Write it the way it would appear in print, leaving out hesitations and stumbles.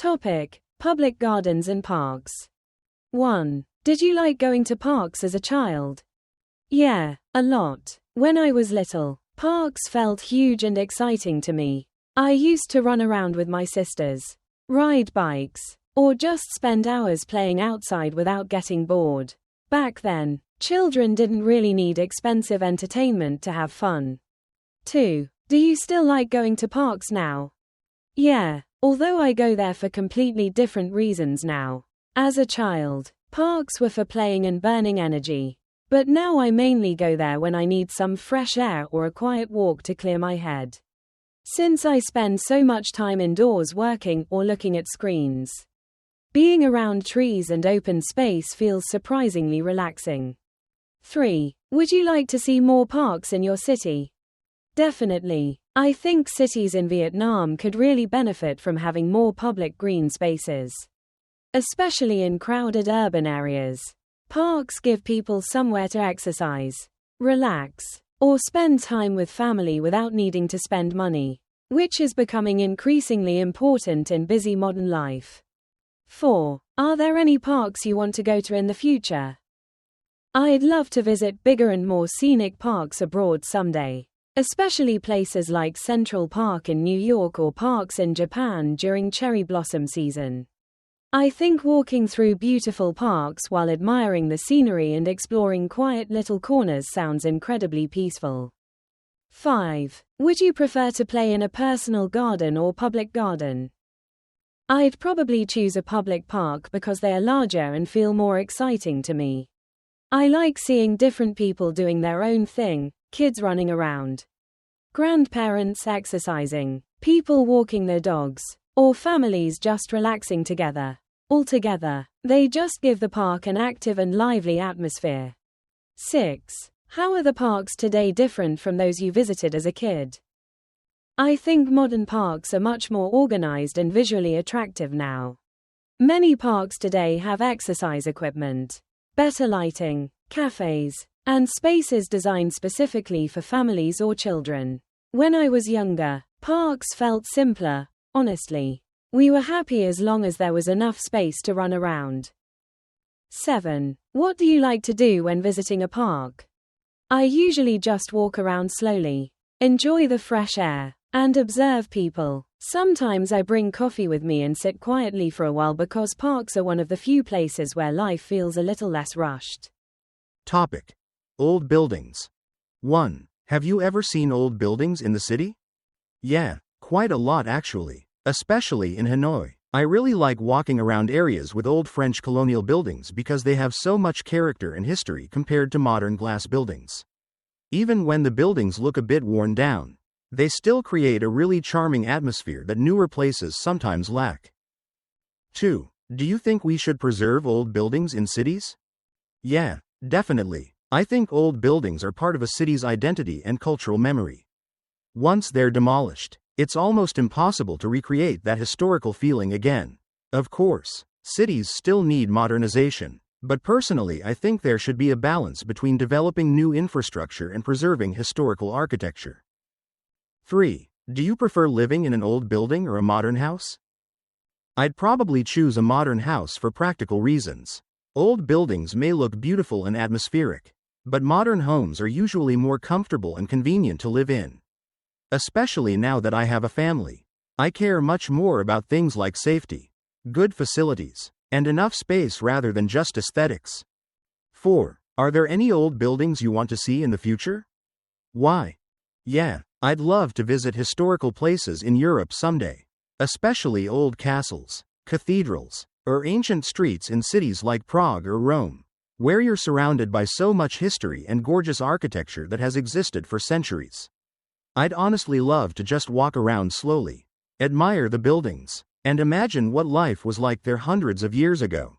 Topic: Public gardens and parks. 1. Did you like going to parks as a child? Yeah, a lot. When I was little, parks felt huge and exciting to me. I used to run around with my sisters, ride bikes, or just spend hours playing outside without getting bored. Back then, children didn't really need expensive entertainment to have fun. 2. Do you still like going to parks now? Yeah, although I go there for completely different reasons now. As a child, parks were for playing and burning energy. But now I mainly go there when I need some fresh air or a quiet walk to clear my head. Since I spend so much time indoors working or looking at screens, being around trees and open space feels surprisingly relaxing. 3. Would you like to see more parks in your city? Definitely. I think cities in Vietnam could really benefit from having more public green spaces, especially in crowded urban areas. Parks give people somewhere to exercise, relax, or spend time with family without needing to spend money, which is becoming increasingly important in busy modern life. 4. Are there any parks you want to go to in the future? I'd love to visit bigger and more scenic parks abroad someday, especially places like Central Park in New York or parks in Japan during cherry blossom season. I think walking through beautiful parks while admiring the scenery and exploring quiet little corners sounds incredibly peaceful. 5. Would you prefer to play in a personal garden or public garden? I'd probably choose a public park because they are larger and feel more exciting to me. I like seeing different people doing their own thing, kids running around, grandparents exercising, people walking their dogs, or families just relaxing together. Altogether, they just give the park an active and lively atmosphere. 6. How are the parks today different from those you visited as a kid? I think modern parks are much more organized and visually attractive now. Many parks today have exercise equipment, better lighting, cafes, and spaces designed specifically for families or children. When I was younger, parks felt simpler, honestly. We were happy as long as there was enough space to run around. 7. What do you like to do when visiting a park? I usually just walk around slowly, enjoy the fresh air, and observe people. Sometimes I bring coffee with me and sit quietly for a while because parks are one of the few places where life feels a little less rushed. Topic: Old buildings. 1. Have you ever seen old buildings in the city? Yeah, quite a lot actually. Especially in Hanoi. I really like walking around areas with old French colonial buildings because they have so much character and history compared to modern glass buildings. Even when the buildings look a bit worn down, they still create a really charming atmosphere that newer places sometimes lack. 2. Do you think we should preserve old buildings in cities? Yeah, definitely. I think old buildings are part of a city's identity and cultural memory. Once they're demolished, it's almost impossible to recreate that historical feeling again. Of course, cities still need modernization, but personally I think there should be a balance between developing new infrastructure and preserving historical architecture. 3. Do you prefer living in an old building or a modern house? I'd probably choose a modern house for practical reasons. Old buildings may look beautiful and atmospheric, but modern homes are usually more comfortable and convenient to live in. Especially now that I have a family, I care much more about things like safety, good facilities, and enough space rather than just aesthetics. 4. Are there any old buildings you want to see in the future? Why? Yeah, I'd love to visit historical places in Europe someday, especially old castles, cathedrals, or ancient streets in cities like Prague or Rome, where you're surrounded by so much history and gorgeous architecture that has existed for centuries. I'd honestly love to just walk around slowly, admire the buildings, and imagine what life was like there hundreds of years ago.